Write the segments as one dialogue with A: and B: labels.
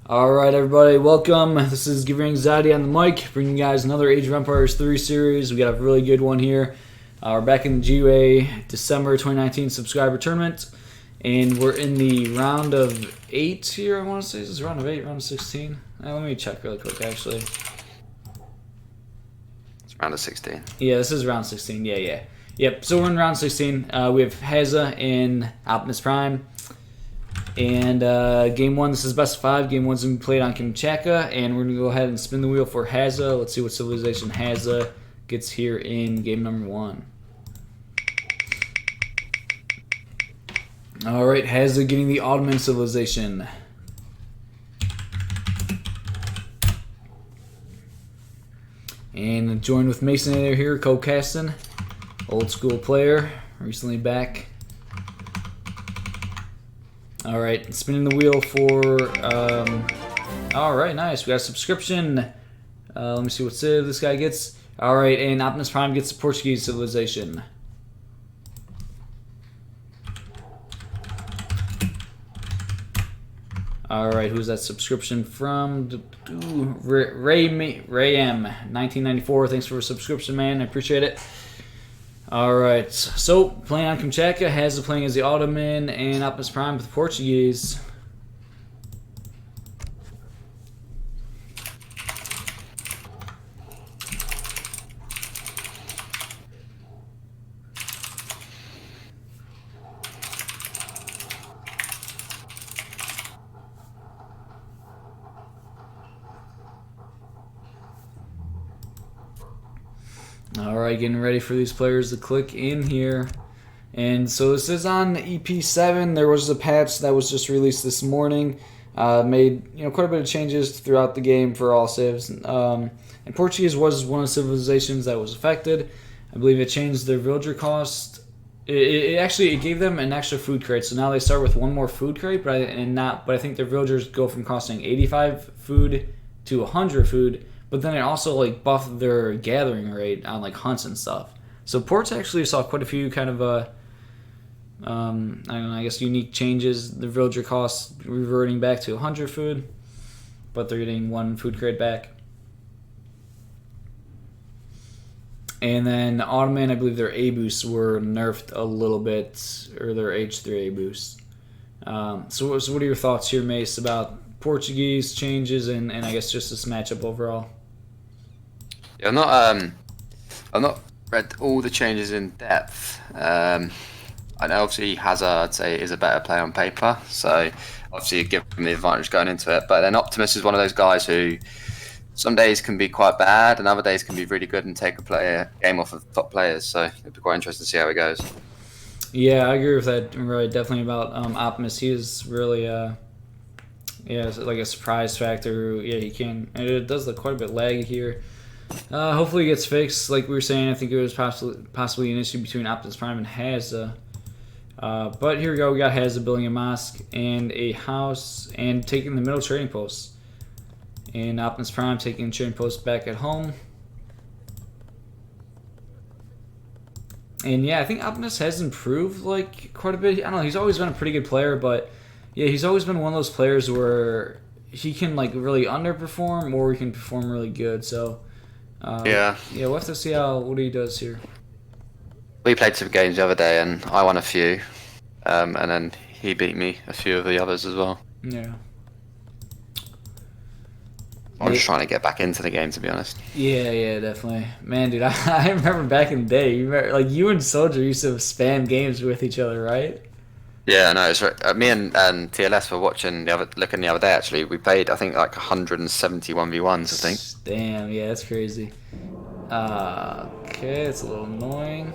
A: Alright everybody, welcome. This is GiveUAnxiety on the mic, bringing you guys another Age of Empires 3 series. We got a really good one here. We're back in the GUA December 2019 subscriber tournament, and we're in the round of 8 here, I want to say. Is this round of 8, round of 16? Let me check really quick actually.
B: It's round of 16.
A: Yeah, this is round 16, yeah. Yep, so we're in round 16. We have Hazza in Optimus Prime. And game 1, this is best of 5. Game 1's going to be played on Kamchatka, and we're going to go ahead and spin the wheel for Hazza. Let's see what civilization Hazza gets here in game number 1. Alright, Hazza getting the Ottoman civilization. And joined with Masonator here, co-casting. Old school player, recently back. Alright, spinning the wheel for, alright, nice. We got a subscription. Let me see what civ this guy gets. Alright, and Optimus Prime gets the Portuguese civilization. Alright, who's that subscription from? Ray M, 1994. Thanks for a subscription, man. I appreciate it. Alright, so playing on Kamchatka, Hazza playing as the Ottoman, and Optimus Prime with the Portuguese. Alright, getting ready for these players to click in here. And so this is on EP7. There was a patch that was just released this morning. Made quite a bit of changes throughout the game for all civs. And Portuguese was one of the civilizations that was affected. I believe it changed their villager cost. It actually gave them an extra food crate. So now they start with one more food crate, but I think their villagers go from costing 85 food to 100 food. But then it also buffed their gathering rate on hunts and stuff. So ports actually saw quite a few kind of I don't know, I guess unique changes. The villager costs reverting back to 100 food, but they're getting one food crate back. And then Ottoman, I believe their A boosts were nerfed a little bit, or their H3 A boosts. So what are your thoughts here, Mace, about Portuguese changes and I guess just this matchup overall?
B: Yeah, I've not read all the changes in depth. I know obviously Hazza, I'd say, is a better player on paper, so obviously you give him the advantage going into it. But then Optimus is one of those guys who some days can be quite bad and other days can be really good and take a game off of top players. So it'd be quite interesting to see how it goes.
A: Yeah, I agree with that. Really, definitely about Optimus. He is really it's like a surprise factor. Yeah, he can. And it does look quite a bit laggy here. Hopefully it gets fixed. Like we were saying, I think it was possibly an issue between Optimus Prime and Hazza. But here we go. We got Hazza building a mosque and a house and taking the middle trading post. And Optimus Prime taking trading post back at home. And yeah, I think Optimus has improved quite a bit. I don't know. He's always been a pretty good player, but yeah, he's always been one of those players where he can really underperform or he can perform really good. So yeah, we'll have to see what he does here.
B: We played some games the other day and I won a few, and then he beat me a few of the others as well.
A: Yeah.
B: I'm just trying to get back into the game, to be honest.
A: Yeah, definitely. Man, dude, I remember back in the day, you and Soldier used to spam games with each other, right?
B: Yeah, no, it's right. Me and TLS were looking the other day. Actually, we played I think 171 v1s. I think.
A: Damn, yeah, that's crazy. Okay, it's a little annoying.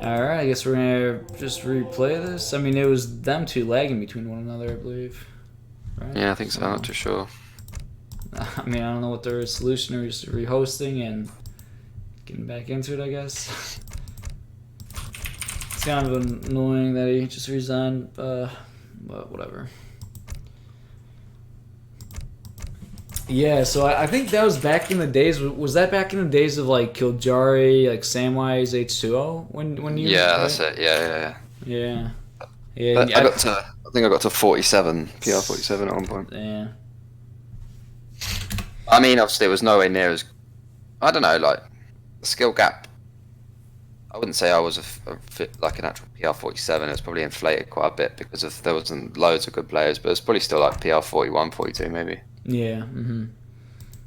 A: All right, I guess we're gonna just replay this. I mean, it was them two lagging between one another, I believe. Right?
B: Yeah, I think so. I'm not too sure.
A: I mean, I don't know what their solution is. Just rehosting and getting back into it, I guess. It's kind of annoying that he just resigned, but whatever. Yeah, so I think that was back in the days. Was that back in the days of Killjoy, Samwise H2O when you?
B: Yeah,
A: right?
B: that's it. Yeah.
A: Yeah. Yeah,
B: I think I got to 47 PR 47 at one point.
A: Yeah.
B: I mean, obviously, it was nowhere near as. I don't know, like the skill gap. I wouldn't say I was like an actual PR 47. It was probably inflated quite a bit because there wasn't loads of good players, but it's probably still like PR 41, 42 maybe.
A: Yeah.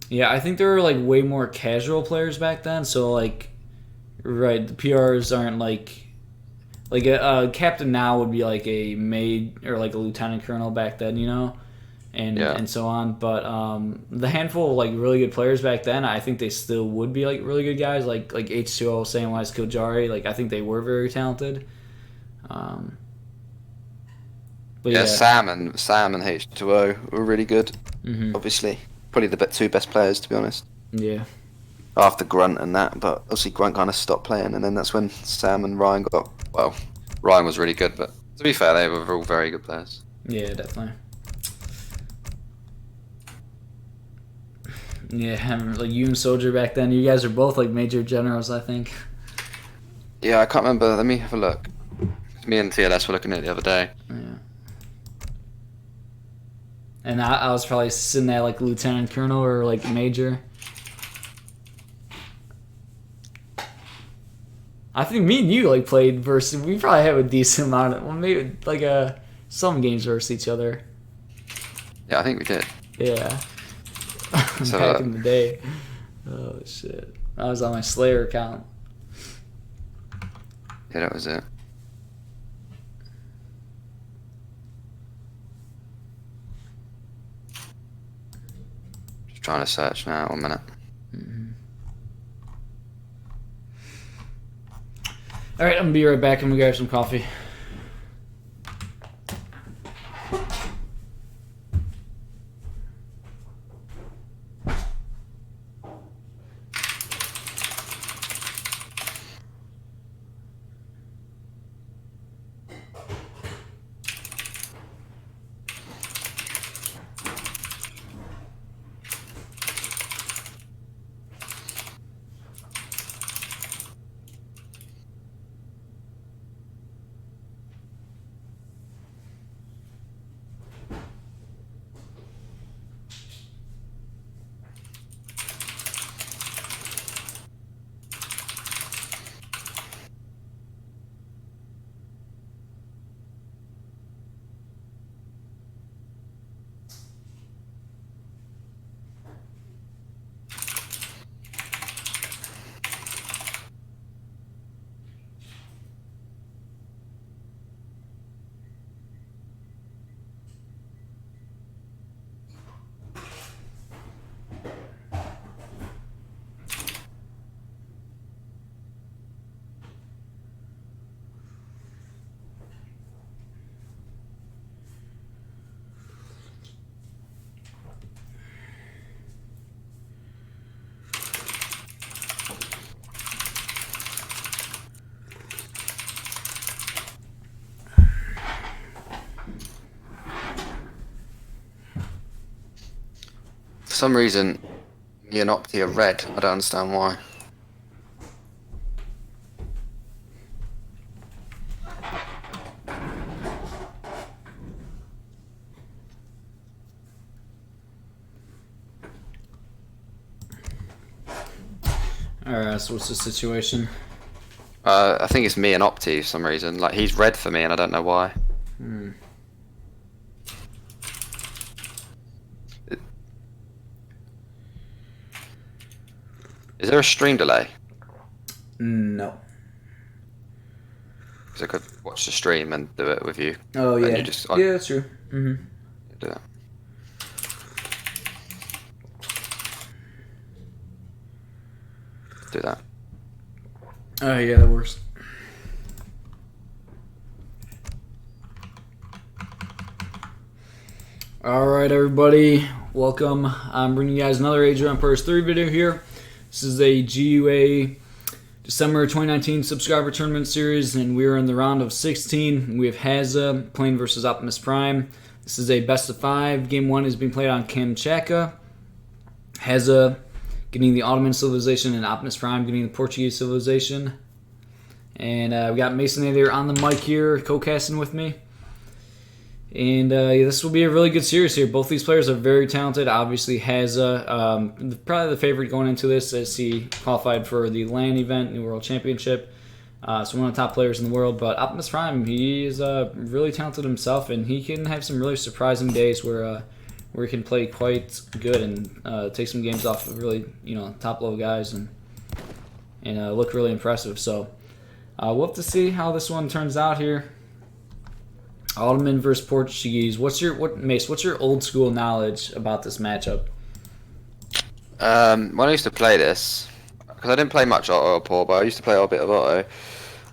A: Yeah, I think there were like way more casual players back then. So like, right, the PRs aren't like a captain now would be like a made or like a lieutenant colonel back then, and so on. But the handful of like really good players back then, I think they still would be like really good guys, like H2O, Samwise, Kojari. Like I think they were very talented. But
B: yeah, Sam and H2O were really good. Obviously, probably the two best players, to be honest.
A: Yeah.
B: After Grunt and that, but obviously Grunt kind of stopped playing, and then that's when Sam and Ryan got. Well, Ryan was really good, but to be fair, they were all very good players.
A: Yeah, definitely. Yeah, like you and Soldier back then, you guys are both like major generals, I think.
B: Yeah, I can't remember. Let me have a look. Me and TLS were looking at it the other day.
A: Yeah. And I was probably sitting at like lieutenant colonel or like major. I think me and you like played versus. We probably have a decent amount of, well, maybe like some games versus each other.
B: Yeah, I think we did.
A: Yeah.
B: So,
A: back in the day. Oh shit! I was on my Slayer account.
B: Yeah, that was it. Just trying to search now. 1 minute.
A: All right, I'm gonna be right back. I'm gonna grab some coffee.
B: For some reason, me and Opti are red. I don't understand why.
A: Alright, so what's the situation?
B: I think it's me and Opti for some reason. Like, he's red for me, and I don't know why. Is there a stream delay?
A: No.
B: Because I could watch the stream and do it with you.
A: Oh, yeah.
B: And you just,
A: yeah, that's true.
B: do that. Do that.
A: Oh, yeah, that works. Alright, everybody. Welcome. I'm bringing you guys another Age of Empires 3 video here. This is a GUA December 2019 subscriber tournament series, and we are in the round of 16. We have Hazza playing versus Optimus Prime. This is a best of 5. Game 1 is being played on Kamchatka. Hazza getting the Ottoman civilization and Optimus Prime getting the Portuguese civilization. And we got Mason here on the mic here, co-casting with me. And this will be a really good series here. Both these players are very talented. Obviously, Hazza, probably the favorite going into this, as he qualified for the LAN event, New World Championship. So one of the top players in the world. But Optimus Prime, he is really talented himself, and he can have some really surprising days where he can play quite good and take some games off of really top level guys and look really impressive. So we'll have to see how this one turns out here. Ottoman versus Portuguese. Mace? What's your old school knowledge about this matchup?
B: When I used to play this, because I didn't play much Otto or Paul, but I used to play a bit of Otto.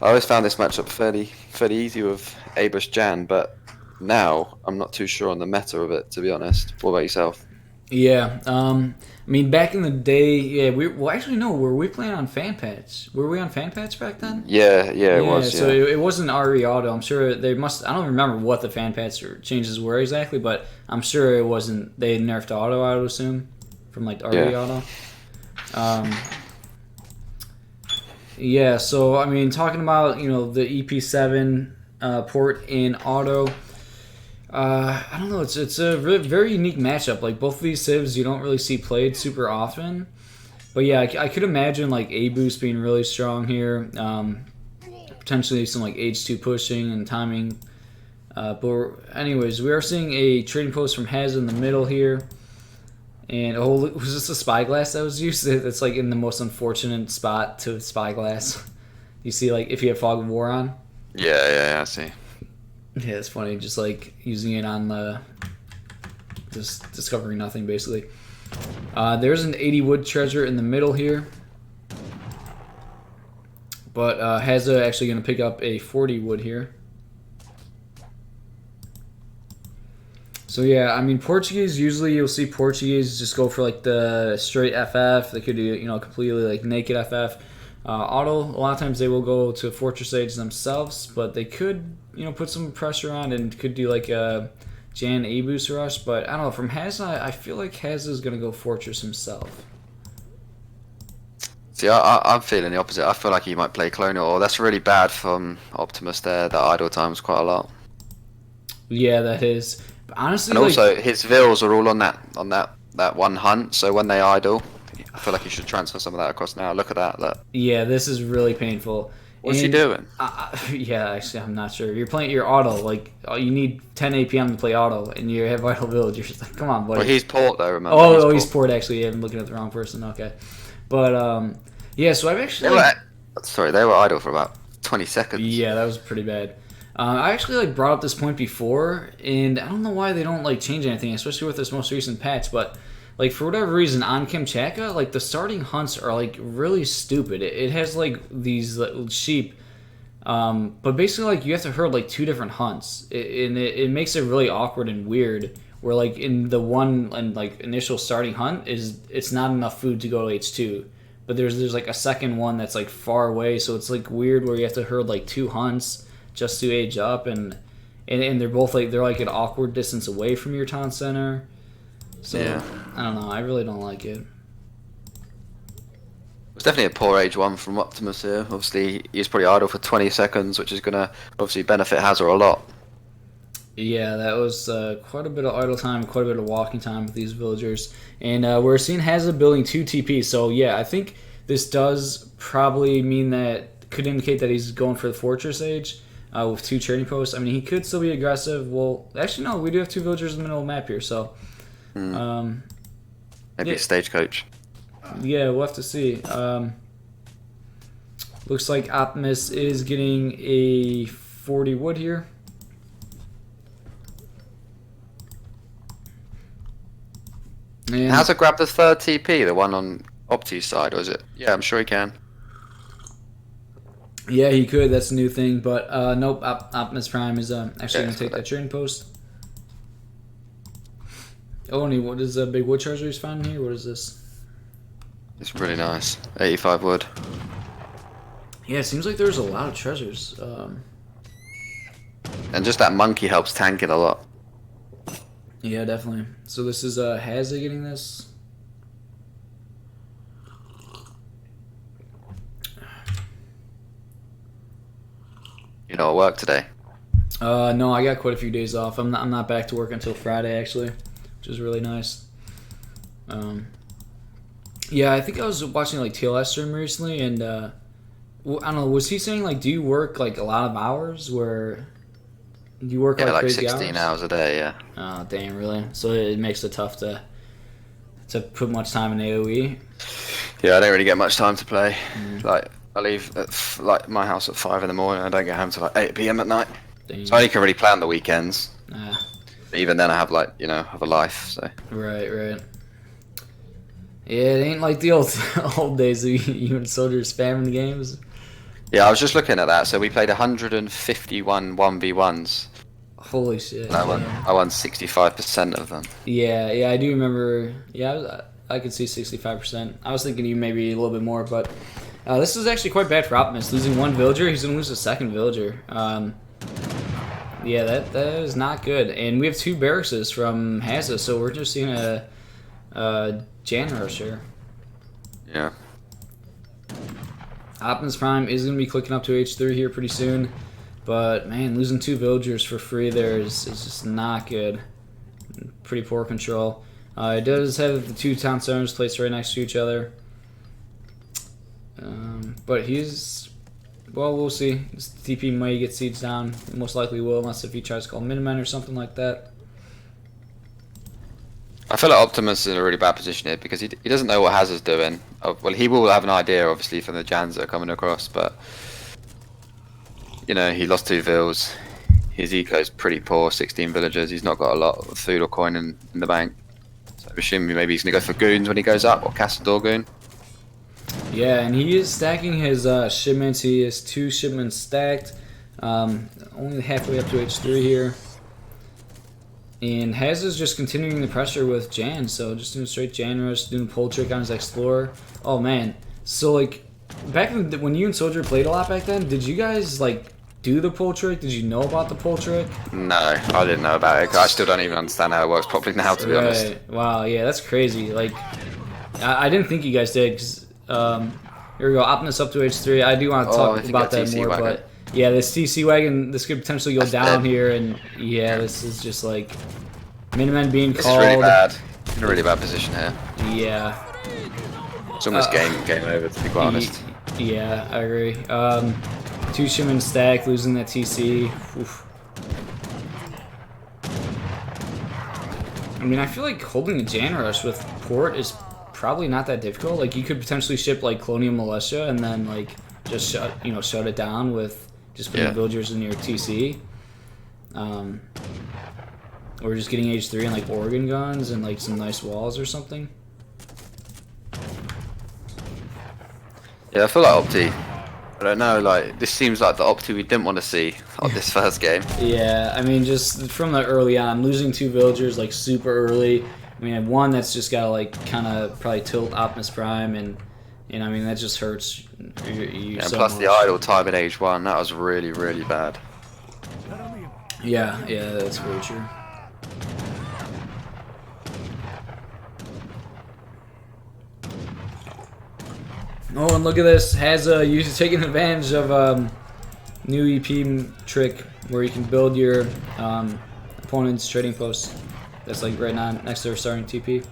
B: I always found this matchup fairly easy with Abus Jan, but now I'm not too sure on the meta of it, to be honest. What about yourself?
A: Yeah, I mean, back in the day, yeah, actually, no, were we playing on Fan Patch? Were we on Fan Patch back then?
B: Yeah, it was.
A: So
B: yeah.
A: it wasn't RE Auto. I'm sure they must. I don't remember what the Fan Patch changes were exactly, but I'm sure it wasn't. They nerfed Auto, I would assume, from like RE Auto. Yeah. So I mean, talking about the EP7 port in Auto. I don't know. It's a very unique matchup. Like both of these civs, you don't really see played super often. But yeah, I could imagine like A-Boost being really strong here. Potentially some like H2 pushing and timing. But anyways, we are seeing a trading post from Hez in the middle here. And was this a spyglass that was used? It's like in the most unfortunate spot to spyglass. You see, like if you have Fog of War on.
B: Yeah, I see.
A: Yeah, it's funny, just like using it on the just discovering nothing basically. There's an 80 wood treasure in the middle here, but Hazza actually going to pick up a 40 wood here. So yeah, I mean Portuguese, usually you'll see Portuguese just go for like the straight FF. They could do completely like naked FF. Auto, a lot of times they will go to Fortress Age themselves, but they could put some pressure on and could do like a Jan A-Boost rush. But I don't know, from Hazza, I feel like Hazza is going to go Fortress himself.
B: See, I'm feeling the opposite. I feel like he might play Clone, or that's really bad from Optimus there. That idle time's quite a lot.
A: Yeah, that is. But honestly,
B: and also his vills are all on that one hunt, so when they idle, I feel like you should transfer some of that across now. Look at that. Look.
A: Yeah, this is really painful.
B: What's he doing?
A: Yeah, actually, I'm not sure. You're playing your auto. Like, you need 10 APM to play auto, and you have vital villagers. Like, come on, buddy.
B: Well, he's port though. Remember?
A: He's port. Actually, yeah, I'm looking at the wrong person. Okay, but yeah. So I've actually.
B: They were idle for about 20 seconds.
A: Yeah, that was pretty bad. I actually brought up this point before, and I don't know why they don't change anything, especially with this most recent patch, but. For whatever reason, on Kamchatka, the starting hunts are, really stupid. It has, these little sheep, but basically, you have to herd, 2 different hunts. It makes it really awkward and weird, where, in the one, initial starting hunt, it's not enough food to go to H2. But there's a second one that's, far away, so it's, weird where you have to herd, 2 hunts just to age up, and they're both, they're, an awkward distance away from your town center. So, yeah. I don't know. I really don't like it.
B: It's definitely a poor age one from Optimus here. Obviously, he's probably idle for 20 seconds, which is going to obviously benefit Hazza a lot.
A: Yeah, that was quite a bit of idle time, quite a bit of walking time with these villagers. And we're seeing Hazza building 2 TP. So, yeah, I think this does probably mean that, could indicate that he's going for the Fortress Age with 2 trading posts. I mean, he could still be aggressive. Well, actually, no, we do have 2 villagers in the middle of the map here, so...
B: Maybe a stagecoach.
A: Yeah, we'll have to see. Looks like Optimus is getting a 40 wood here. And
B: Hazza grabbed the 3rd TP, the one on Opti's side, or is it? Yeah, I'm sure he can.
A: Yeah, he could. That's a new thing, but nope. Optimus Prime is actually going to take that trading post. Oh, and what is the big wood treasure he's finding here? What is this?
B: It's really nice. 85 wood.
A: Yeah, it seems like there's a lot of treasures.
B: And just that monkey helps tank it a lot.
A: Yeah, definitely. So this is Hazza getting this.
B: You know, at work today.
A: No, I got quite a few days off. I'm not back to work until Friday actually, which is really nice. Yeah, I think I was watching like TLS stream recently, and I don't know. Was he saying like, do you work like a lot of hours? Where you work
B: Yeah,
A: like
B: like
A: crazy
B: 16
A: hours?
B: hours a day. Yeah.
A: Oh, damn, really? So it makes it tough to put much time in AOE.
B: Yeah, I don't really get much time to play.
A: Mm.
B: Like I leave at like my house at 5 in the morning. I don't get home till like 8 p.m. at night.
A: Damn.
B: So I only can really plan the weekends.
A: Ah,
B: But even then, I have like have a life. So
A: right. Yeah, it ain't like the old old days of you and soldiers spamming games.
B: yeah, I was just looking at that. So we played 151 1v1s.
A: Holy shit.
B: And I won.
A: Yeah.
B: I won 65% of them.
A: Yeah, I do remember. Yeah, I could see 65%. I was thinking you maybe a little bit more, but this is actually quite bad for Optimus. Losing one villager, he's going to lose a second villager. Yeah, that is not good. And we have 2 barracks from Hazza, so we're just seeing a Jan rush here.
B: Yeah.
A: Optimus Prime is going to be clicking up to H3 here pretty soon. But, man, losing 2 villagers for free there is just not good. Pretty poor control. It does have the 2 town centers placed right next to each other. But he's... Well, we'll see. This TP might get siege down. It most likely will, unless if he tries to call Miniman or something like that.
B: I feel like Optimus is in a really bad position here because he doesn't know what Hazza's doing. Well, he will have an idea, obviously, from the Jans that are coming across, but... he lost 2 vills. His eco's pretty poor, 16 villagers. He's not got a lot of food or coin in the bank. So I assume maybe he's going to go for goons when he goes up, or Castador goon.
A: Yeah, and he is stacking his shipments. He has 2 shipments stacked. Only halfway up to H3 here. And Haz is just continuing the pressure with Jan, so just doing straight Jan rush, doing a pull trick on his Explorer. Oh man, so like, back when you and Soldier played a lot back then, did you guys like do the pull trick? Did you know about the pull trick?
B: No, I didn't know about it. I still don't even understand how it works properly now, to be honest.
A: Wow, yeah, that's crazy. Like, I didn't think you guys did, because, here we go, Optimus up to H3. I do want to talk about that more, but yeah, this TC wagon, this could potentially go down here, and yeah, this is just like, Miniman being called.
B: It's really bad. In a really bad position here.
A: Yeah.
B: It's almost game over, to be quite honest.
A: Yeah, I agree. 2 shipment stack, losing that TC. Oof. I mean, I feel like holding a Jan rush with port is probably not that difficult. Like, you could potentially ship like Colonial Militia and then like just shut it down with just putting villagers in your TC. Or just getting H3 and like Oregon guns and like some nice walls or something.
B: Yeah, I feel like Opti. I don't know, like, this seems like the Opti we didn't want to see on this first game.
A: Yeah, I mean, just from the early on, losing 2 villagers like super early. I mean, one that's just gotta like kind of probably tilt Optimus Prime, and I mean that just hurts you
B: And
A: so
B: plus
A: much.
B: the idle time at age 1, that was really, really bad.
A: Yeah, that's very true. Oh, and look at this. Hazza taking advantage of new EP trick where you can build your opponent's trading post. That's like right now next to their starting TP.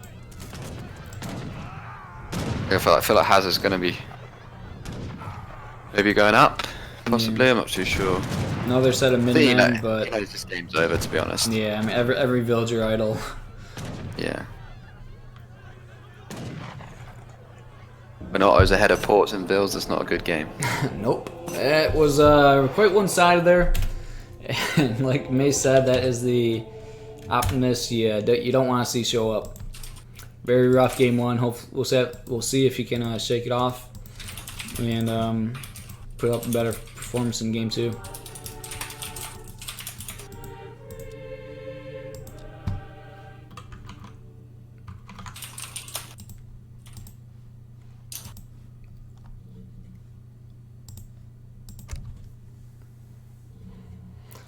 B: I feel like Hazza's going to be maybe going up, possibly. I'm not too sure.
A: Another set of Miniman, but
B: he knows this game's over, to be honest.
A: yeah, I mean every villager idle.
B: Yeah. When Otto's ahead of ports and bills, it's not a good game.
A: Nope. It was quite one-sided there. And like May said, that is the Optimus you don't want to see show up. Very rough game 1. We'll see if he can shake it off and put up a better performance in game 2.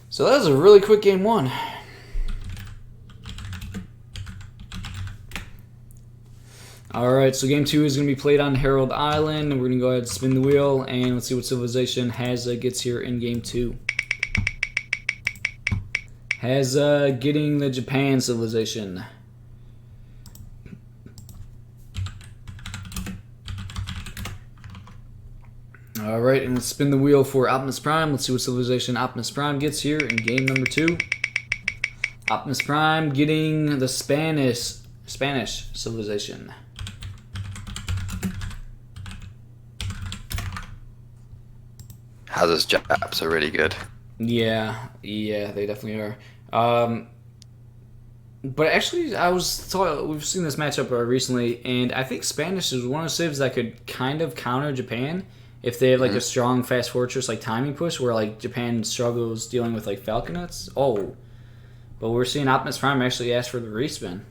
A: So that was a really quick game 1. Alright, so game 2 is going to be played on Herald Island. We're going to go ahead and spin the wheel, and let's see what civilization Hazza gets here in game 2. Hazza getting the Japan civilization. Alright, and let's spin the wheel for Optimus Prime. Let's see what civilization Optimus Prime gets here in game number 2. Optimus Prime getting the Spanish civilization.
B: Hazza's Japs are really good.
A: Yeah, they definitely are. But actually, we've seen this matchup recently, and I think Spanish is one of the civs that could kind of counter Japan if they have like a strong fast fortress like timing push, where like Japan struggles dealing with like falconets. Oh, but we're seeing Optimus Prime actually ask for the respin.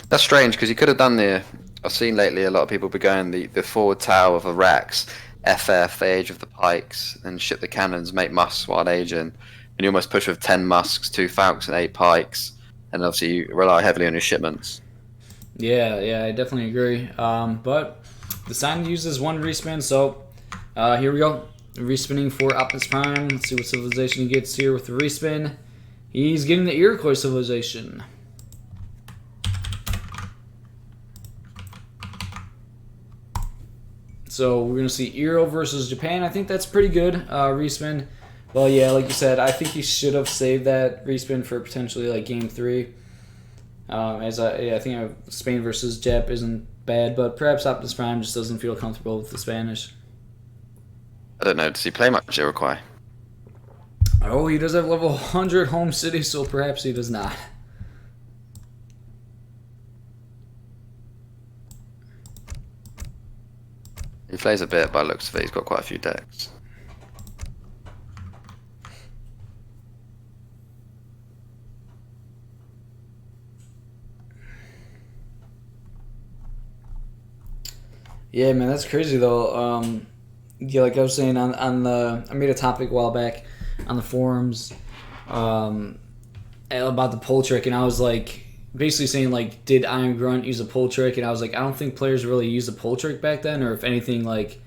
B: That's strange because he could have done I've seen lately a lot of people be going the forward tower of Iraq's FF, the Age of the Pikes, and ship the cannons, make musks while aging, and you almost push with 10 musks, 2 falcons, and 8 pikes, and obviously you rely heavily on your shipments.
A: Yeah, I definitely agree. But decided to use this one respin, so here we go. Respinning for Optimus Prime. Let's see what civilization he gets here with the respin. He's getting the Iroquois civilization. So we're going to see Euro versus Japan. I think that's pretty good respin. Well, yeah, like you said, I think he should have saved that respin for potentially like game 3. I think Spain versus Jap isn't bad, but perhaps Optimus Prime just doesn't feel comfortable with the Spanish.
B: I don't know, does he play much Iroquois?
A: Oh, he does have level 100 home city, so perhaps he does not.
B: He plays a bit, by the looks of it, he's got quite a few decks.
A: Yeah, man, that's crazy though. Yeah, like I was saying I made a topic a while back on the forums about the pull trick, and I was like basically saying like, did Iron Grunt use a pull trick? And I was like, I don't think players really used a pull trick back then, or if anything, like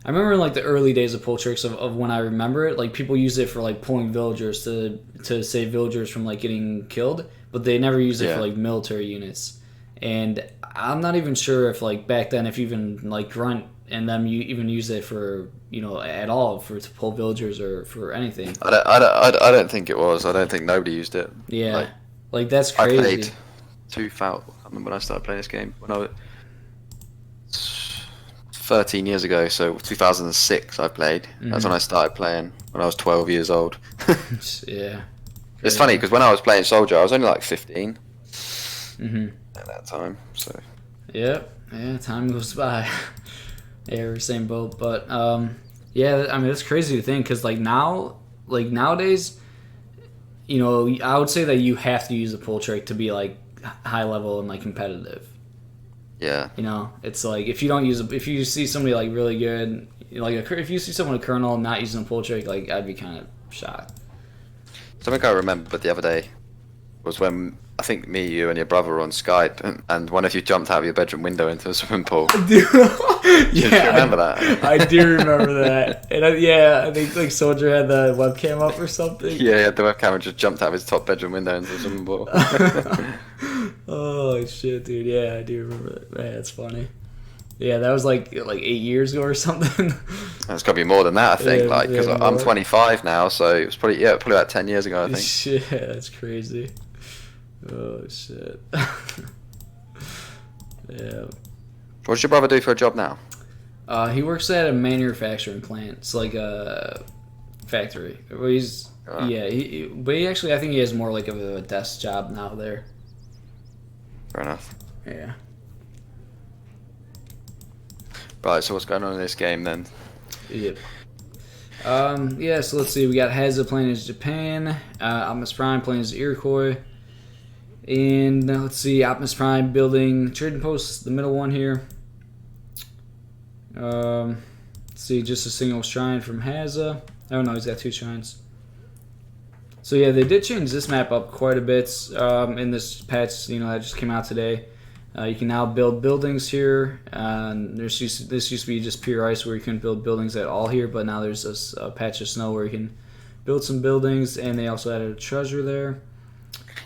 A: I remember in like the early days of pull tricks of when I remember it, like people used it for like pulling villagers to save villagers from like getting killed, but they never used it for like military units. And I'm not even sure if like back then if even like Grunt and them you even used it for at all to pull villagers or for anything.
B: I don't think it was. I don't think nobody used it.
A: Yeah, like that's crazy.
B: I played 2000. I can't remember when I started playing this game. When I was 13 years ago, so 2006 I played. Mm-hmm. That's when I started playing. When I was 12 years old.
A: Yeah.
B: It's funny because when I was playing Soldier, I was only like 15.
A: Mm-hmm.
B: At that time, so.
A: Yep. Yeah. Time goes by. Yeah, we're same boat, but yeah. I mean, it's crazy to think because nowadays, I would say that you have to use a pull trick to be like high level and like competitive.
B: Yeah.
A: It's like if you see somebody like really good, if you see someone a colonel not using a pull trick, like I'd be kind of shocked.
B: Something I remembered the other day was when I think me, you, and your brother were on Skype, and one of you jumped out of your bedroom window into a swimming pool.
A: Yeah,
B: do you remember that?
A: I do remember that. And I think like Soldier had the webcam up or something.
B: Yeah, he had the webcam and just jumped out of his top bedroom window into the swimming pool.
A: Oh shit, dude! Yeah, I do remember that. Man, that's funny. Yeah, that was like 8 years ago or something.
B: It's got to be more than that, I think. Because I'm 25 now, so it was probably about 10 years ago, I think.
A: Shit, that's crazy. Oh shit. Yeah.
B: What does your brother do for a job now?
A: He works at a manufacturing plant. It's like a factory. But he's but he actually, I think he has more like of a desk job now there.
B: Fair enough.
A: Yeah.
B: Right, so what's going on in this game then?
A: Yep. So let's see. We got Hazza playing as Japan. Optimus Prime playing as Iroquois. And let's see. Optimus Prime building trading posts, the middle one here. Let's see. Just a single shrine from Hazza. Oh no, he's got 2 shrines. So yeah, they did change this map up quite a bit in this patch. That just came out today. You can now build buildings here. This used to be just pure ice where you couldn't build buildings at all here, but now there's a patch of snow where you can built some buildings, and they also added a treasure there.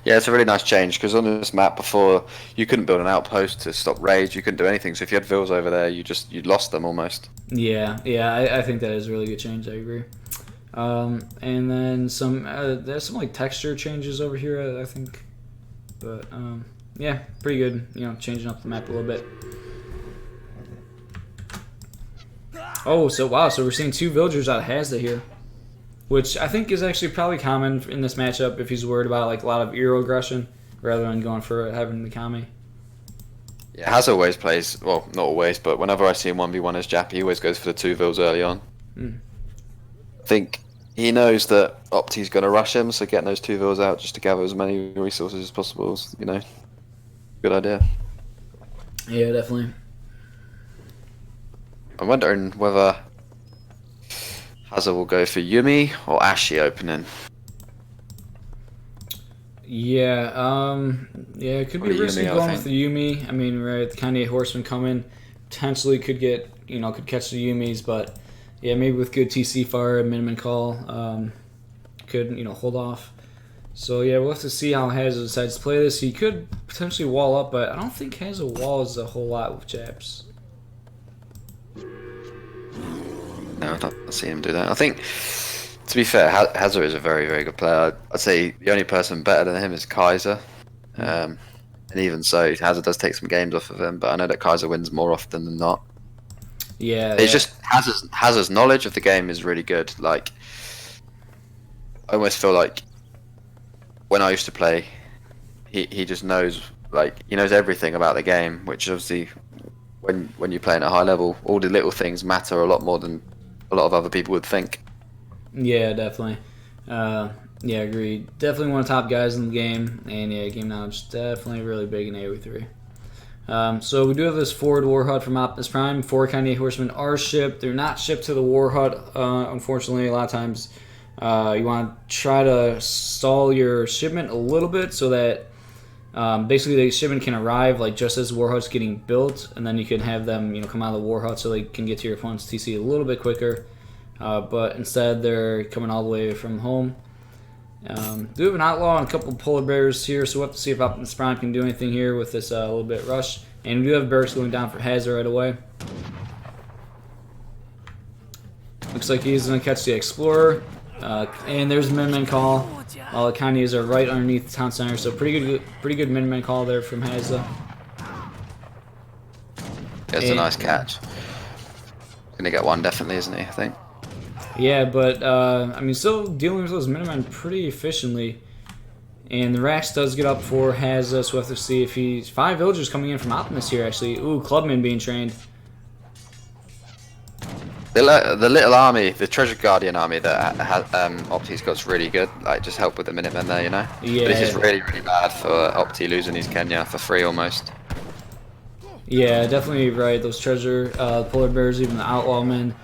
B: Yeah, it's a really nice change because on this map before you couldn't build an outpost to stop raids. You couldn't do anything. So if you had vills over there, you'd lost them almost.
A: Yeah, I think that is a really good change. I agree. And then there's some like texture changes over here, I think. But yeah, pretty good. You know, changing up the map a little bit. Oh, so wow, so we're seeing 2 villagers out of Hazza here, which I think is actually probably common in this matchup if he's worried about like a lot of Eero aggression rather than going for having the Kami.
B: Yeah, Hazza always plays, well, not always, but whenever I see him 1v1 as Jap, he always goes for the 2 vills early on. I think he knows that Opti's going to rush him, so getting those 2 vills out just to gather as many resources as possible is, you know, good idea.
A: Yeah, definitely.
B: I'm wondering whether Hazza will go for Yumi or Ashy opening.
A: Yeah, it could be risky going with the Yumi. I mean, right, the Kanye Horseman coming potentially could get, could catch the Yumis, but yeah, maybe with good TC fire and minimum call, could, hold off. So yeah, we'll have to see how Hazza decides to play this. He could potentially wall up, but I don't think Hazza walls a whole lot with Japs.
B: No, I've not seen him do that. I think, to be fair, Hazza is a very, very good player. I'd say the only person better than him is Kaiser. And even so, Hazza does take some games off of him, but I know that Kaiser wins more often than not.
A: Yeah.
B: It's just Hazza's knowledge of the game is really good. Like, I almost feel like when I used to play, he just knows, like, he knows everything about the game, which obviously, when you're playing at a high level, all the little things matter a lot more than a lot of other people would think.
A: Yeah, definitely. Yeah, agreed. Definitely one of the top guys in the game, and yeah, game knowledge definitely really big in AoE3. So we do have this forward war hut from Optimus Prime. 4 Kanye Horsemen are shipped. They're not shipped to the war hut, unfortunately. A lot of times you want to try to stall your shipment a little bit so that basically the shipment can arrive like just as the war hut's getting built, and then you can have them come out of the war hut so they can get to your opponent's TC a little bit quicker. But instead they're coming all the way from home. Do have an outlaw and a couple polar bears here, so we'll have to see if Optimus Prime can do anything here with this little bit rush. And we do have barracks going down for Hazza right away. Looks like he's going to catch the Explorer. And there's a Minuteman call. All the Kanyes are right underneath the town center, so pretty good Minuteman call there from Hazza.
B: It's a nice catch. Gonna get one definitely, isn't he? I think.
A: Yeah, but I mean, still dealing with those Minutemen pretty efficiently. And the Rax does get up for Hazza, so we'll have to see if he's 5 villagers coming in from Optimus here. Actually, ooh, Clubman being trained.
B: The little army, the Treasure Guardian army that Opti's got's really good. Like, just help with the Minutemen there, you know.
A: Yeah.
B: But it's just really, really bad for Opti losing his Kenya for free almost.
A: Yeah, definitely right. Those treasure polar bears, even the outlaw men.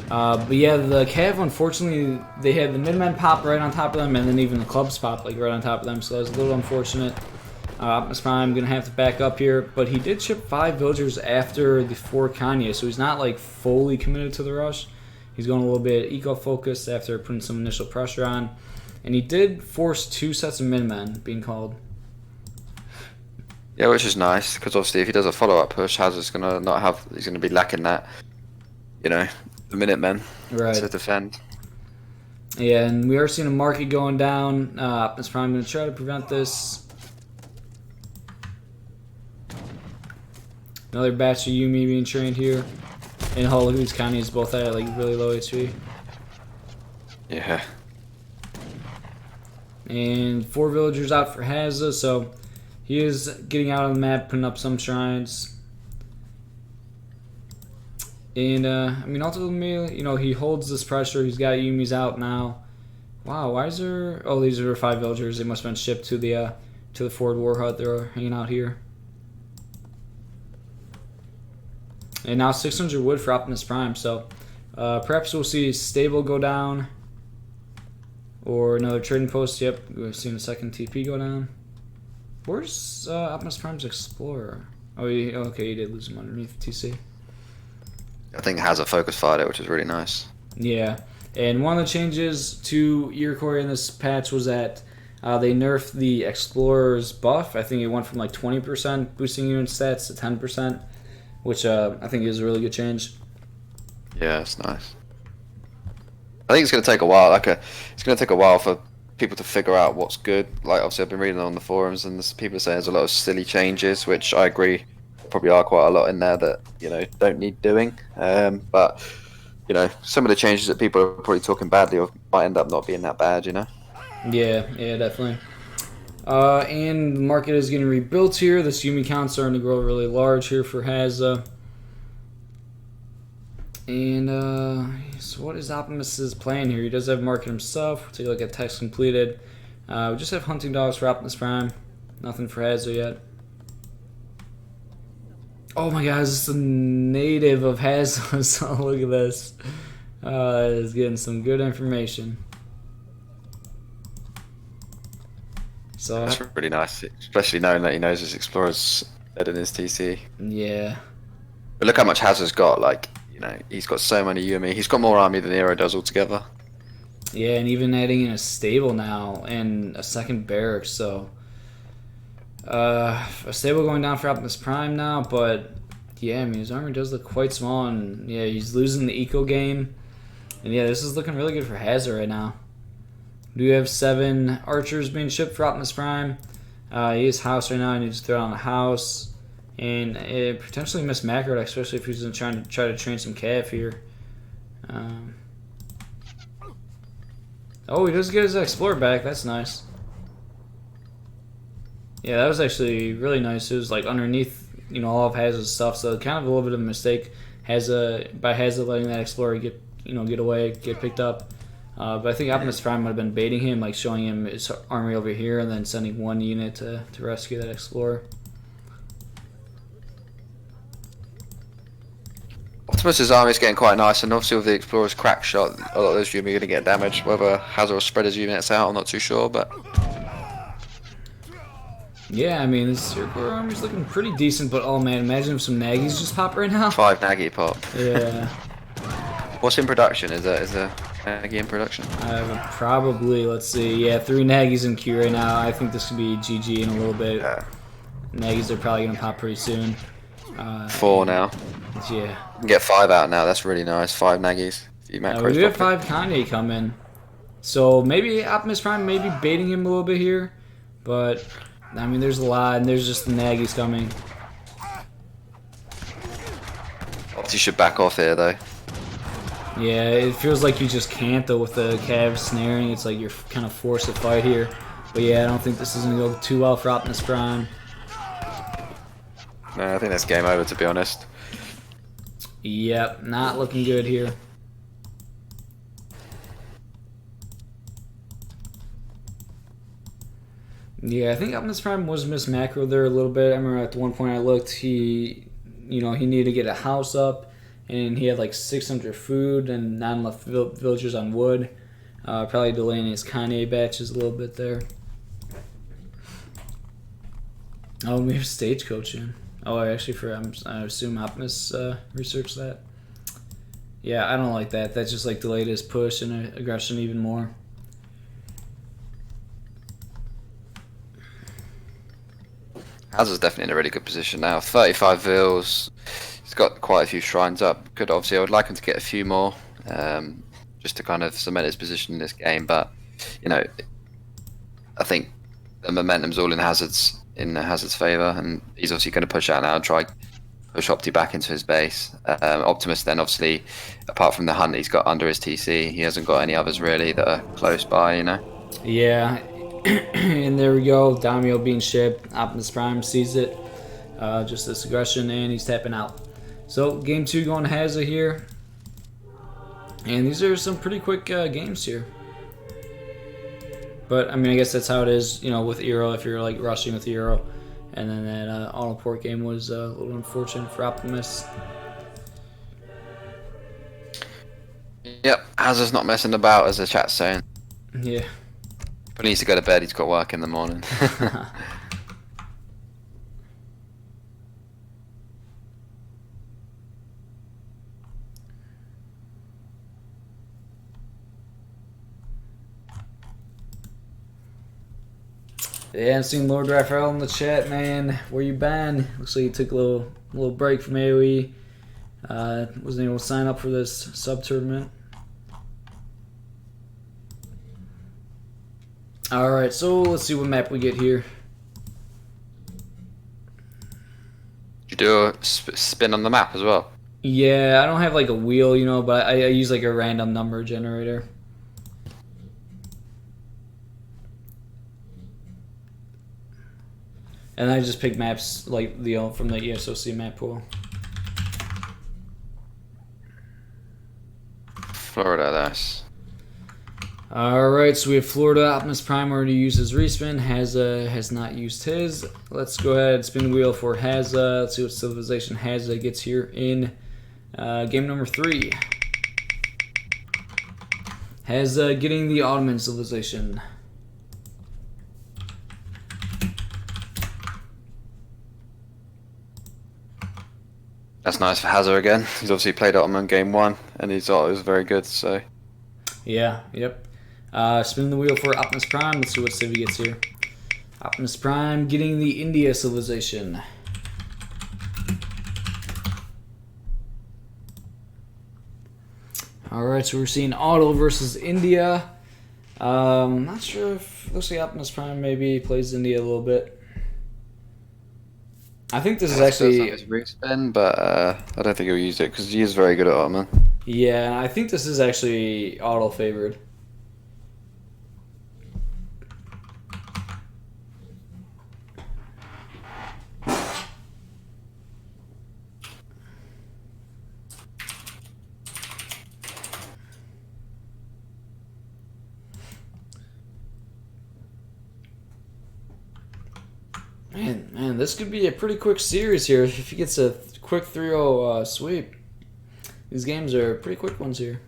A: But yeah, the Cav, unfortunately, they had the Minutemen pop right on top of them, and then even the clubs pop like right on top of them. So that was a little unfortunate. Optimus Prime gonna have to back up here, but he did ship 5 villagers after the 4 Kanye, so he's not like fully committed to the rush. He's going a little bit eco-focused after putting some initial pressure on, and he did force 2 sets of Minutemen being called.
B: Yeah, which is nice because obviously if he does a follow-up push, Hazza's gonna not have. He's gonna be lacking that, the Minutemen to defend.
A: Yeah, and we are seeing a market going down. Optimus Prime gonna try to prevent this. Another batch of Yumi being trained here. And all of these Kanyes both at like really low HP.
B: Yeah.
A: And 4 villagers out for Hazza, so he is getting out on the map, putting up some shrines. And I mean, ultimately, he holds this pressure. He's got Yumis out now. Wow, why is there? Oh, these are 5 villagers. They must have been shipped to the forward war hut. They're hanging out here. And now 600 wood for Optimus Prime, so perhaps we'll see Stable go down. Or another trading post, yep, we're seeing a second TP go down. Where's Optimus Prime's Explorer? Oh, okay, he did lose him underneath TC.
B: I think Hazza focus fired it, which is really nice.
A: Yeah, And one of the changes to Iroquois in this patch was that they nerfed the Explorer's buff. I think it went from like 20% boosting unit stats to 10%, which I think is a really good change.
B: Yeah, it's nice. I think it's going to take a while. It's going to take a while for people to figure out what's good. Like, obviously, I've been reading on the forums, and people are saying there's a lot of silly changes, which I agree probably are quite a lot in there that don't need doing. But some of the changes that people are probably talking badly of might end up not being that bad.
A: Yeah, definitely. And the market is getting rebuilt here. The Yumi count's starting to grow really large here for Hazza. And so what is Optimus's plan here? He does have market himself. We'll take a look at text completed. We just have hunting dogs for Optimus Prime. Nothing for Hazza yet. Oh my god, this is a native of Hazza. So look at this. That is getting some good information. So
B: that's pretty nice, especially knowing that he knows his Explorer's better than his TC.
A: Yeah.
B: But look how much Hazza's got. Like, he's got so many UME. He's got more army than Hero does altogether.
A: Yeah, and even adding in a stable now and a second barracks. So a stable going down for Optimus Prime now, but yeah, I mean his armor does look quite small, and yeah, he's losing the eco game. And yeah, this is looking really good for Hazza right now. We do have 7 archers being shipped for Optimus Prime. He is house right now. I need to throw on the house. And it potentially miss macro, especially if he's trying to try to train some cav here. Oh, he does get his Explorer back. That's nice. Yeah, that was actually really nice. It was like underneath, all of Hazza's stuff. So kind of a little bit of a mistake by Hazza letting that Explorer get away, get picked up. But I think Optimus Prime might have been baiting him, like showing him his army over here and then sending one unit to rescue that Explorer.
B: Optimus's army is getting quite nice, and obviously with the Explorer's crack shot, a lot of those UME are going to get damaged. Whether Hazza will spread his units out, I'm not too sure, but...
A: Yeah, I mean, this Iroquois army's looking pretty decent, but oh man, imagine if some Nagys just pop right now.
B: 5 Nagy pop.
A: Yeah.
B: What's in production? Is there Nagy in production?
A: Probably, let's see. Yeah, 3 Nagys in queue right now. I think this could be GG in a little bit.
B: Yeah.
A: Nagys are probably going to pop pretty soon.
B: 4 now.
A: Yeah.
B: You can get 5 out now. That's really nice. 5 Nagys.
A: We have 5 Kanye coming. So maybe Optimus Prime may be baiting him a little bit here. But, I mean, there's a lot, and there's just the Nagys coming.
B: You should back off here, though.
A: Yeah, it feels like you just can't, though, with the cav snaring. It's like you're kind of forced to fight here. But yeah, I don't think this is going to go too well for Optimus Prime.
B: No, I think that's game over, to be honest.
A: Yep, not looking good here. Yeah, I think Optimus Prime was miss macro there a little bit. I remember at one point I looked, he needed to get a house up, and he had like 600 food and not enough villagers on wood. Probably delaying his Kanye batches a little bit there. Oh, we have Stagecoach in. Oh, actually, I assume Optimus researched that. Yeah, I don't like that. That just like delayed his push and aggression even more.
B: Hazza's definitely in a really good position now. 35 vills. He's got quite a few shrines up. I would like him to get a few more, just to kind of cement his position in this game. But I think the momentum's all in Hazard's favour, and he's obviously going to push out now and try push Opti back into his base. Optimus then obviously, apart from the hunt he's got under his TC, he hasn't got any others really that are close by,
A: Yeah, and there we go. Daimyo being shipped. Optimus Prime sees it. Just this aggression, and he's tapping out. So game 2 going to Hazza here. And these are some pretty quick games here. But, I mean, I guess that's how it is, with Eero, if you're, like, rushing with Eero. And then that auto port game was a little unfortunate for Optimus.
B: Yep, Hazza's not messing about, as the chat's saying.
A: Yeah.
B: But he needs to go to bed, he's got work in the morning.
A: Yeah, I've seen Lord Raphael in the chat, man. Where you been? Looks like you took a little break from AoE. Wasn't able to sign up for this sub tournament. Alright, so let's see what map we get here.
B: You do a spin on the map as well?
A: Yeah, I don't have like a wheel, you know, but I use like a random number generator. And I just pick maps like from the ESOC map pool.
B: Florida, that's.
A: Alright, so we have Florida. Optimus Prime already used his respin. Hazza has not used his. Let's go ahead and spin the wheel for Hazza. Let's see what civilization Hazza gets here in game number 3. Hazza getting the Ottoman civilization.
B: That's nice for Hazza again. He's obviously played Ottoman game 1, and his Otto is very good, so.
A: Yeah, yep. Spinning the wheel for Optimus Prime. Let's see what civ he gets here. Optimus Prime getting the India civilization. Alright, so we're seeing Otto versus India. Not sure if looks like Optimus Prime maybe plays India a little bit. I think this is actually
B: his respin, but I don't think he'll use it because he is very good at Ottoman.
A: Yeah, I think this is actually Otto favored. Man, this could be a pretty quick series here if he gets a quick 3-0 sweep. These games are pretty quick ones here.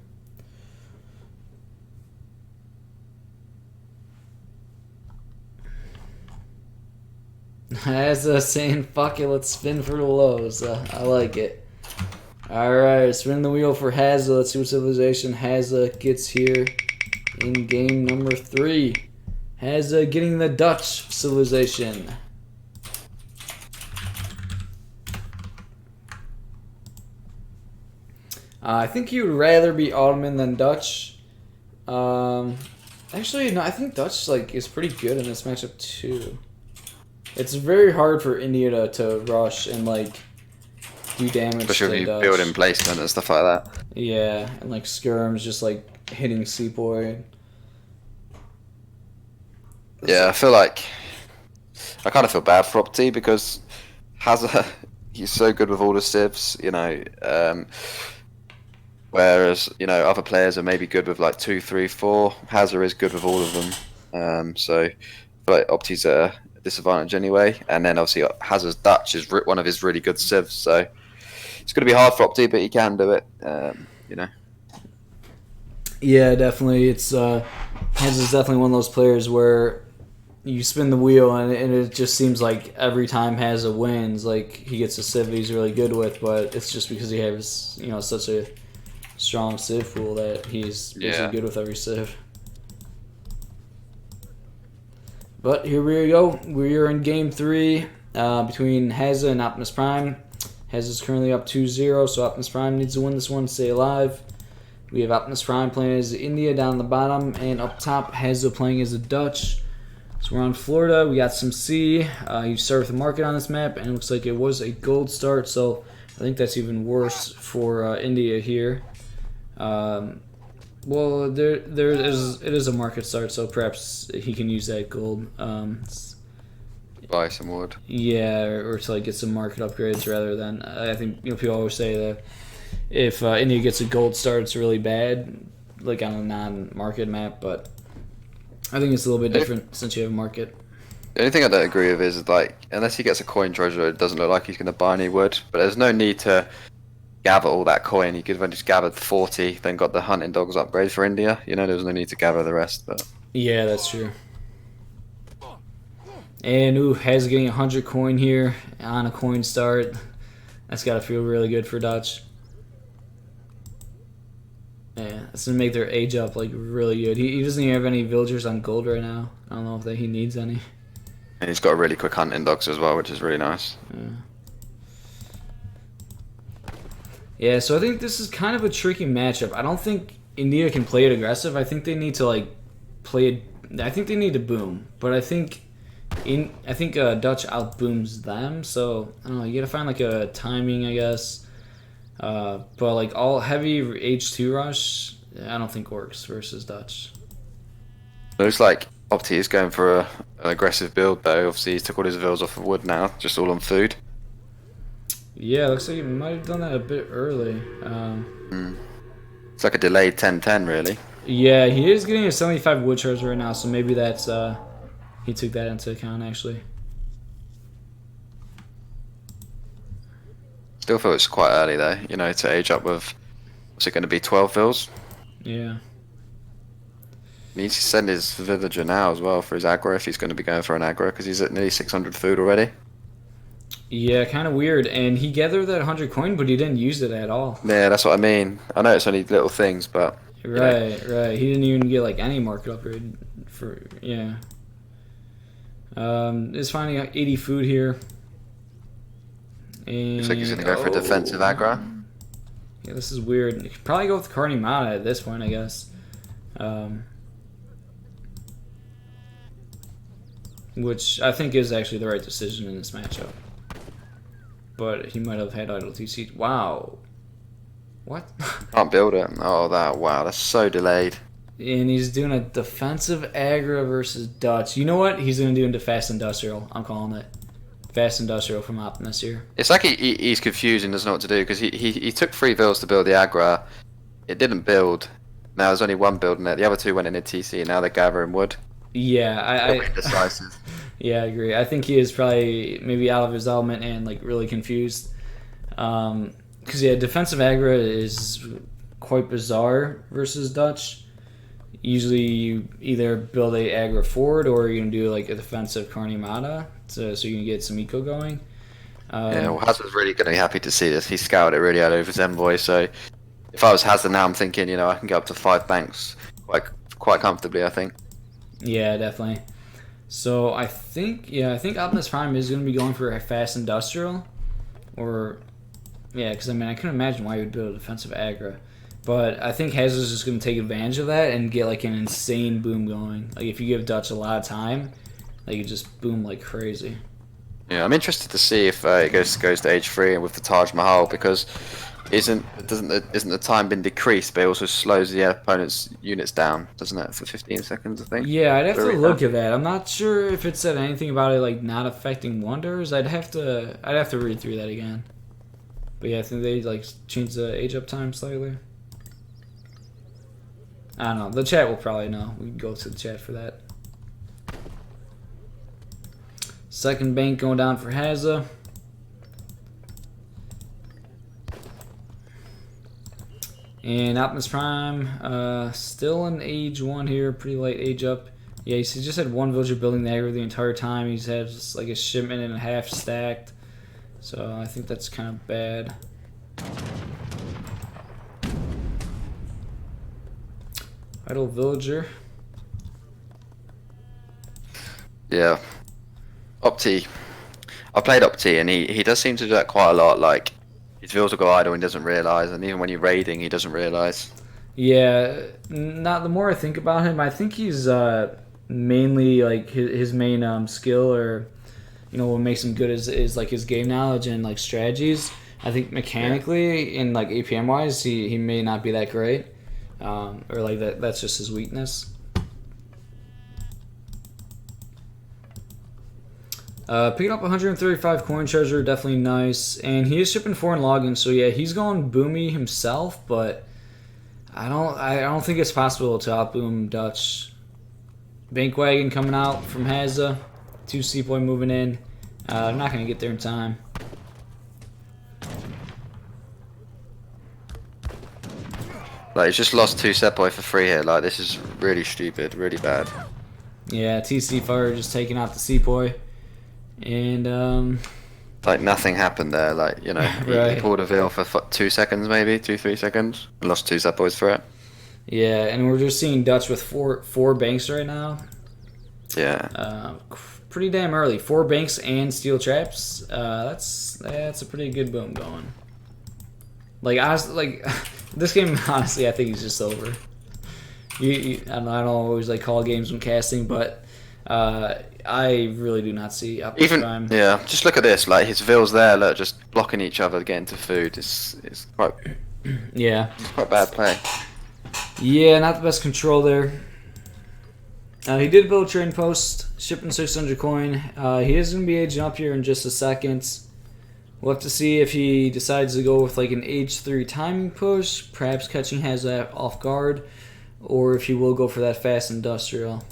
A: As saying, fuck it, let's spin for the lows. I like it. Alright, spin the wheel for Hazza. Let's see what civilization Hazza gets here in game number 3. Hazza getting the Dutch civilization. I think he would rather be Ottoman than Dutch. Actually, no, I think Dutch is pretty good in this matchup too. It's very hard for India to rush and do damage.
B: Especially if you build in placement and stuff like that.
A: Yeah, and skirms just hitting Seapoy.
B: Yeah, I feel like I kind of feel bad for Opti because Hazza, he's so good with all the civs, you know. Whereas, you know, other players are maybe good with 2, 3, 4. Hazza is good with all of them. So I feel like Opti's at a disadvantage anyway. And then obviously Hazza's Dutch is one of his really good civs. So it's going to be hard for Opti, but he can do it, you know.
A: Yeah, definitely. Hazza's definitely one of those players where you spin the wheel and it just seems like every time Hazza wins, he gets a civ he's really good with, but it's just because he has, you know, such a strong civ pool that he's basically good with every civ. But here we go. We are in game 3 between Hazza and Optimus Prime. Hazza's currently up 2-0, so Optimus Prime needs to win this one to stay alive. We have Optimus Prime playing as India down the bottom, and up top Hazza playing as a Dutch. So we're on Florida. We got some C. You start with a market on this map, and it looks like it was a gold start, so I think that's even worse for India here. Well, it is a market start, so perhaps he can use that gold.
B: Buy some wood.
A: Yeah, or to get some market upgrades rather than. I think people always say that if India gets a gold start, it's really bad, on a non-market map. But I think it's a little bit different since you have a market.
B: The only thing I don't agree with is unless he gets a coin treasure, it doesn't look like he's going to buy any wood. But there's no need to gather all that coin. You could have just gathered 40, then got the hunting dogs upgrade for India. You know, there's no need to gather the rest. But
A: yeah, that's true. And Hazza getting 100 coin here on a coin start. That's got to feel really good for Dutch. Yeah, it's gonna make their age up really good. He doesn't even have any villagers on gold right now. I don't know if he needs any.
B: And he's got a really quick hunting dogs as well, which is really nice.
A: Yeah, so I think this is kind of a tricky matchup. I don't think India can play it aggressive. I think they need to like play it. I think they need to boom, but I think Dutch outbooms them. So I don't know. You gotta find like a timing, I guess. But like all heavy H2 rush, I don't think works versus Dutch.
B: Looks like Opti is going for an aggressive build though. Obviously, he's took all his vills off of wood now, just all on food.
A: Yeah, looks like he might have done that a bit early.
B: It's like a delayed 10-10, really.
A: Yeah, he is getting a 75 wood charge right now, so maybe that's he took that into account actually.
B: Still feel it's quite early though, you know, to age up with. What's it going to be? 12 vills?
A: Yeah.
B: He needs to send his villager now as well for his aggro if he's going to be going for an aggro because he's at nearly 600 food already.
A: Yeah, kind of weird. And he gathered that 100 coin, but he didn't use it at all.
B: Yeah, that's what I mean. I know it's only little things, but
A: right. He didn't even get like any market upgrade for It's finding out 80 food here. And,
B: looks like he's going to go for a defensive aggro.
A: Yeah, this is weird. You could probably go with Carney Mana at this point, I guess. Which I think is actually the right decision in this matchup. But he might have had idle TC. Wow. What?
B: Can't build it. Oh, wow, that's so delayed.
A: And he's doing a defensive aggro versus Dutch. You know what? He's going to do into Fast Industrial. I'm calling it. Fast Industrial from Optimus here.
B: It's like he's confused and doesn't know what to do because he took 3 vills to build the aggro. It didn't build. Now there's only 1 building it. The other 2 went in a TC and now they're gathering wood.
A: Yeah,
B: Indecisive.
A: Yeah, I agree. I think he is probably maybe out of his element and like really confused. Because defensive aggro is quite bizarre versus Dutch. Usually you either build a aggro forward or you can do like a defensive Carney Mata so you can get some eco going.
B: Hazza's really going to be happy to see this. He scouted it really out over his envoy. So if I was Hazza now, I'm thinking, I can get up to 5 banks quite comfortably, I think.
A: Yeah, definitely. So I think Optimus Prime is going to be going for a fast industrial, because I couldn't imagine why he would build a defensive aggro, but I think Hazard's just going to take advantage of that and get like an insane boom going. Like if you give Dutch a lot of time, like you just boom like crazy.
B: Yeah, I'm interested to see if it goes to age 3 and with the Taj Mahal because isn't the time been decreased, but it also slows the opponent's units down, doesn't it, for 15 seconds, I think?
A: Yeah, I'd have to look at that. I'm not sure if it said anything about it like not affecting wonders. I'd have to read through that again. But yeah, I think they like changed the age up time slightly. I don't know. The chat will probably know. We can go to the chat for that. Second bank going down for Hazza. And Optimus Prime, still in age 1 here, pretty late age up. Yeah, he just had 1 villager building the aggro the entire time. He's had just like a shipment and a half stacked. So I think that's kind of bad. Idle villager.
B: Yeah. Opti. I played Opti and he does seem to do that quite a lot, like his vills will go idle and he doesn't realise, and even when you're raiding he doesn't realise.
A: Yeah, the more I think about him, I think he's mainly like his main skill, or what makes him good is like his game knowledge and like strategies. I think mechanically and like APM wise, he may not be that great, or like that's just his weakness. Picking up 135 coin treasure, definitely nice, and he is shipping 4 and logging, so yeah, he's going boomy himself, but I don't think it's possible to outboom Dutch. Bank wagon coming out from Hazza, 2 Seapoy moving in. I'm not gonna get there in time.
B: Like he's just lost 2 Sepoy for free here. Like this is really stupid, really bad.
A: Yeah, TC Fire just taking out the Seapoy. And
B: like nothing happened there, like
A: right.
B: He pulled a veil for 2 seconds, maybe 2-3 seconds, and lost 2 Sepoys for it.
A: Yeah, and we're just seeing Dutch with four banks right now.
B: Yeah.
A: pretty damn early. 4 banks and steel traps. That's a pretty good boom going. Like this game, honestly, I think is just over. I don't always like call games when casting, but I really do not see Optimus Prime.
B: Yeah, just look at this. Like his vills there, look, just blocking each other, getting to food. It's quite it's quite bad play.
A: Yeah, not the best control there. He did build a trading post, shipping 600 coin. He is going to be aging up here in just a second. We'll have to see if he decides to go with like an age 3 timing push, perhaps catching Hazza off guard, or if he will go for that fast industrial.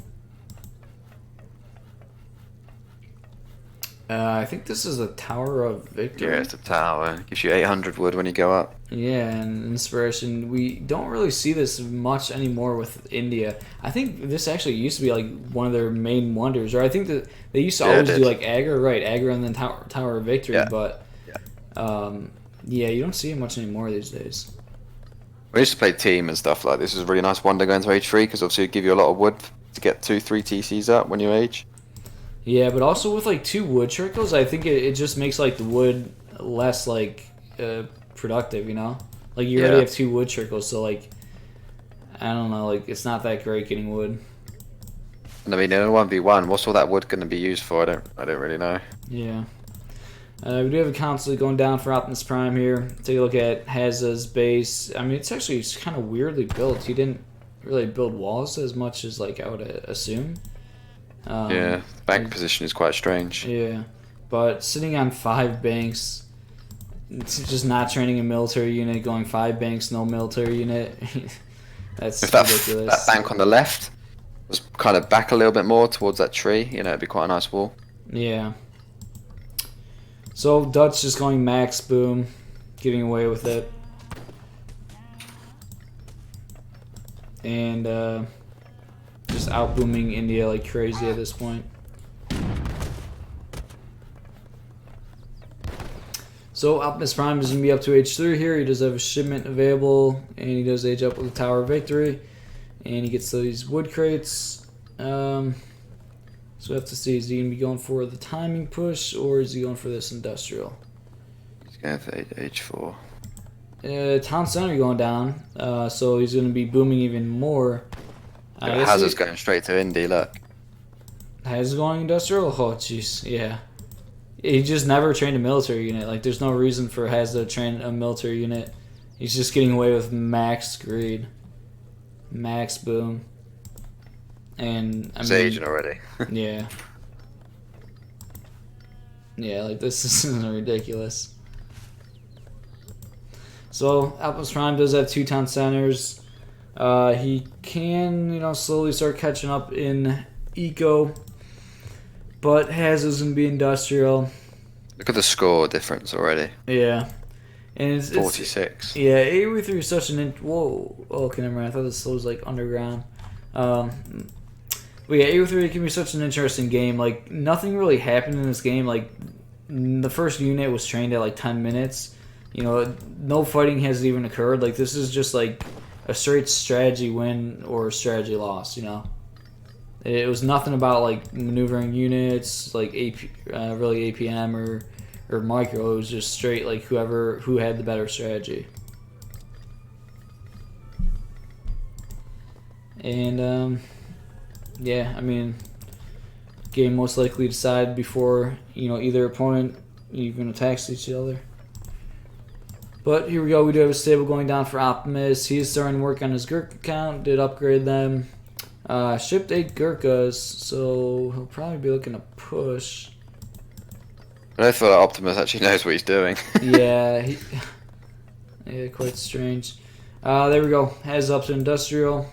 A: I think this is a Tower of Victory.
B: Yeah, it's a tower. It gives you 800 wood when you go up.
A: Yeah, and inspiration. We don't really see this much anymore with India. I think this actually used to be like one of their main wonders, or I think that they used to always do like aggro, right? Aggro and then Tower of Victory, but yeah, you don't see it much anymore these days.
B: We used to play team and stuff like this. Is a really nice wonder going to age 3 because obviously it give you a lot of wood to get 2-3 TCs up when you age.
A: Yeah, but also with like 2 wood trickles, I think it just makes like the wood less like productive, you know? Like you already have 2 wood trickles, so like I don't know, like it's not that great getting wood.
B: And I mean, in a 1v1, what's all that wood going to be used for? I don't really know.
A: Yeah. We do have a constantly going down for Optimus Prime here. Take a look at Hazza's base. I mean, it's actually kind of weirdly built. He didn't really build walls as much as like I would assume.
B: Yeah, the bank position is quite strange.
A: Yeah, but sitting on 5 banks, it's just not training a military unit, going 5 banks, no military unit. That's ridiculous.
B: That bank on the left was kind of back a little bit more towards that tree, you know, it'd be quite a nice wall.
A: Yeah. So Dutch just going max boom, getting away with it. And just out booming India like crazy at this point. So Optimus Prime is going to be up to age 3 here. He does have a shipment available, and he does age up with the Tower of Victory. And he gets these wood crates. So we have to see, is he going to be going for the timing push, or is he going for this industrial?
B: He's going for age 4.
A: Town center going down, so he's going to be booming even more.
B: Hazza's going straight to Indy, look.
A: Hazza's going industrial? Oh, jeez, yeah. He just never trained a military unit. Like, there's no reason for Hazza to train a military unit. He's just getting away with max greed. Max boom. And
B: He's aging already.
A: Yeah. Yeah, like, this is ridiculous. So, Optimus Prime does have 2 town centers. He can, slowly start catching up in eco, but Hazza's gonna be industrial.
B: Look at the score difference already.
A: Yeah, and it's
B: 46.
A: Yeah, AOE3 is such an whoa. Okay, never mind. I thought this was like underground. But yeah, AOE3 can be such an interesting game. Like nothing really happened in this game. Like the first unit was trained at like 10 minutes. No fighting has even occurred. Like this is just like a straight strategy win or strategy loss, It was nothing about like maneuvering units, like really APM or micro. It was just straight like who had the better strategy. And yeah, I mean, game most likely decided before either opponent even attacks each other. But here we go. We do have a stable going down for Optimus. He's starting to work on his Gurkha count. Did upgrade them. Shipped 8 Gurkhas, so he'll probably be looking to push.
B: I don't feel like Optimus actually knows what he's doing.
A: Yeah, yeah, quite strange. There we go. Has up to industrial.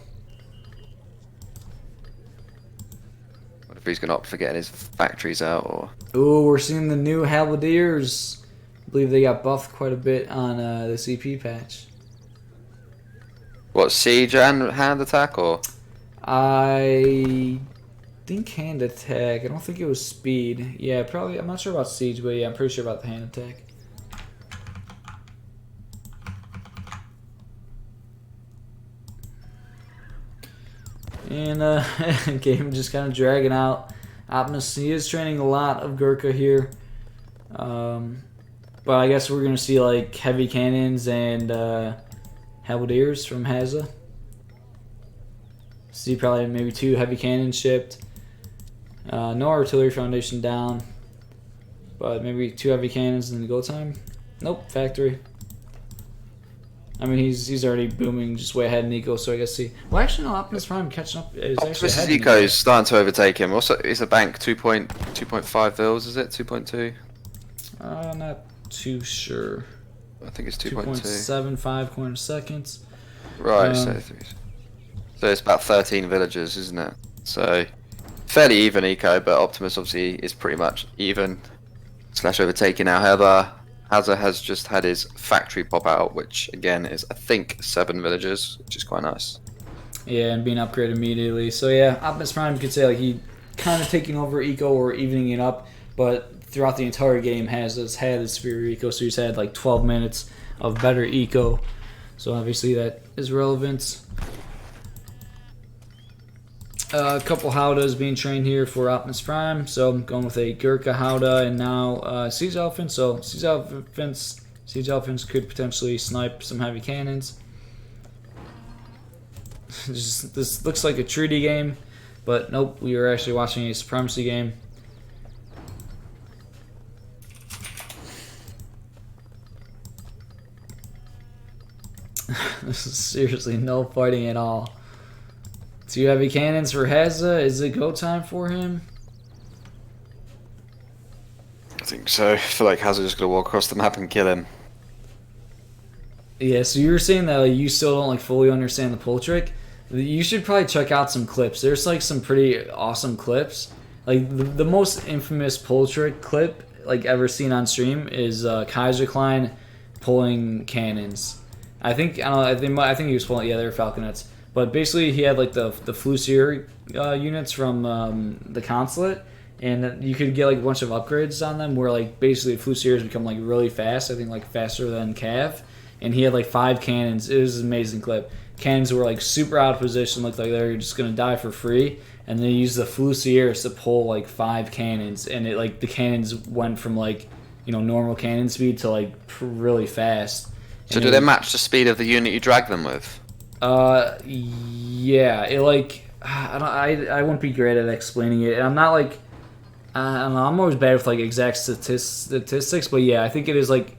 B: What if he's going to opt for getting his factories out? Or
A: Ooh, we're seeing the new Halberdiers. I believe they got buffed quite a bit on the CP patch.
B: What, siege and hand attack, or?
A: I think hand attack. I don't think it was speed. Yeah, probably. I'm not sure about siege, but yeah, I'm pretty sure about the hand attack. And game just kind of dragging out. Optimus, he is training a lot of Gurkha here. But I guess we're going to see like heavy cannons and halberdiers from Hazza. See probably maybe 2 heavy cannons shipped. No artillery foundation down. But maybe 2 heavy cannons in the go time. Nope, factory. I mean, he's already booming just way ahead in eco, so I guess he... Well, actually, no, Optimus Prime catching up.
B: Optimus's eco is starting to overtake him. Also, is the bank 2.5 vils, is it? 2.2?
A: Not too sure.
B: I think it's 2.2.
A: 2.75 coin seconds.
B: Right, so it's about 13 villagers, isn't it? So, fairly even eco, but Optimus obviously is pretty much even / overtaking now. However, Hazza has just had his factory pop out, which again is, I think, 7 villagers, which is quite nice.
A: Yeah, and being upgraded immediately. So yeah, Optimus Prime, you could say like he kind of taking over eco or evening it up, but throughout the entire game Hazza's had his superior eco, so he's had like 12 minutes of better eco. So obviously that is relevant. A couple Howdas being trained here for Optimus Prime, so I'm going with a Gurkha Howda and now Siege Elephants. So Siege Elephants could potentially snipe some heavy cannons. This looks like a treaty game, but nope, we are actually watching a supremacy game. This is seriously no fighting at all. 2 heavy cannons for Hazza. Is it go time for him?
B: I think so. I feel like Hazza's just gonna walk across the map and kill him.
A: Yeah, so you were saying that like, you still don't like fully understand the pull trick. You should probably check out some clips. There's like some pretty awesome clips. Like the most infamous pull trick clip like ever seen on stream is Kaiser Klein pulling cannons. I think he was pulling, yeah, they were falconets. But basically, he had like the Flusir units from the consulate, and you could get like a bunch of upgrades on them. Where like basically Flusirs become like really fast. I think like faster than Cav. And he had like 5 cannons. It was an amazing clip. Cannons were like super out of position, looked like they were just gonna die for free. And they used the Flusirs to pull like 5 cannons, and it like the cannons went from like normal cannon speed to like really fast.
B: So do they match the speed of the unit you drag them with?
A: Yeah, it like I wouldn't be great at explaining it. And I'm not like I don't know, I'm always bad with like exact statistics, but yeah, I think it is like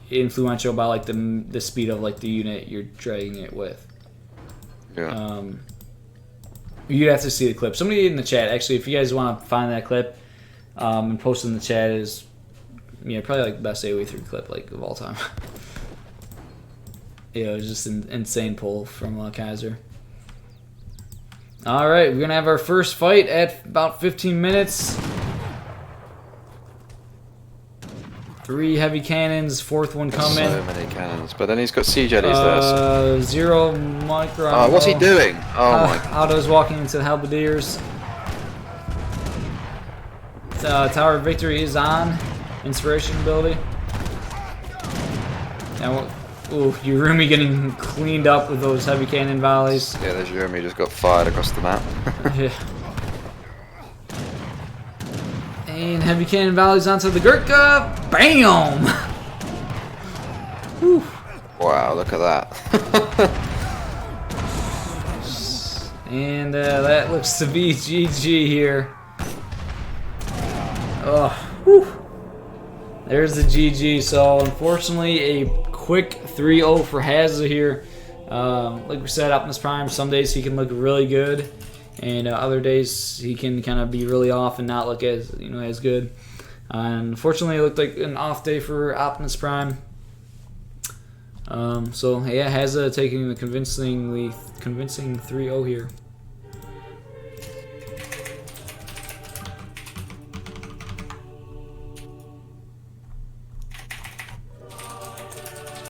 A: influential about like the speed of like the unit you're dragging it with.
B: Yeah.
A: You'd have to see the clip. Somebody in the chat, actually, if you guys want to find that clip, and post it in the chat, is probably like the best AoE3 clip like of all time. Yeah, it was just an insane pull from Kaiser. Alright, we're going to have our first fight at about 15 minutes. 3 heavy cannons, 4th one coming.
B: So many cannons, but then he's got siege eddies there. So.
A: 0 micro.
B: Oh, what's he doing? Oh my.
A: Otto's walking into the halberdiers. Tower of Victory is on. Inspiration ability. Now, ooh, Yurumi getting cleaned up with those heavy cannon volleys.
B: Yeah, there's Yurumi just got fired across the map.
A: Yeah. And heavy cannon volleys onto the Gurkha. Bam! Whew.
B: Wow, look at that.
A: And that looks to be GG here. Oh, whew. There's the GG. So unfortunately, a quick 3-0 for Hazza here. Like we said, Optimus Prime, some days he can look really good, and other days he can kind of be really off and not look as as good. Unfortunately, it looked like an off day for Optimus Prime. So yeah, Hazza taking the convincing 3-0 here.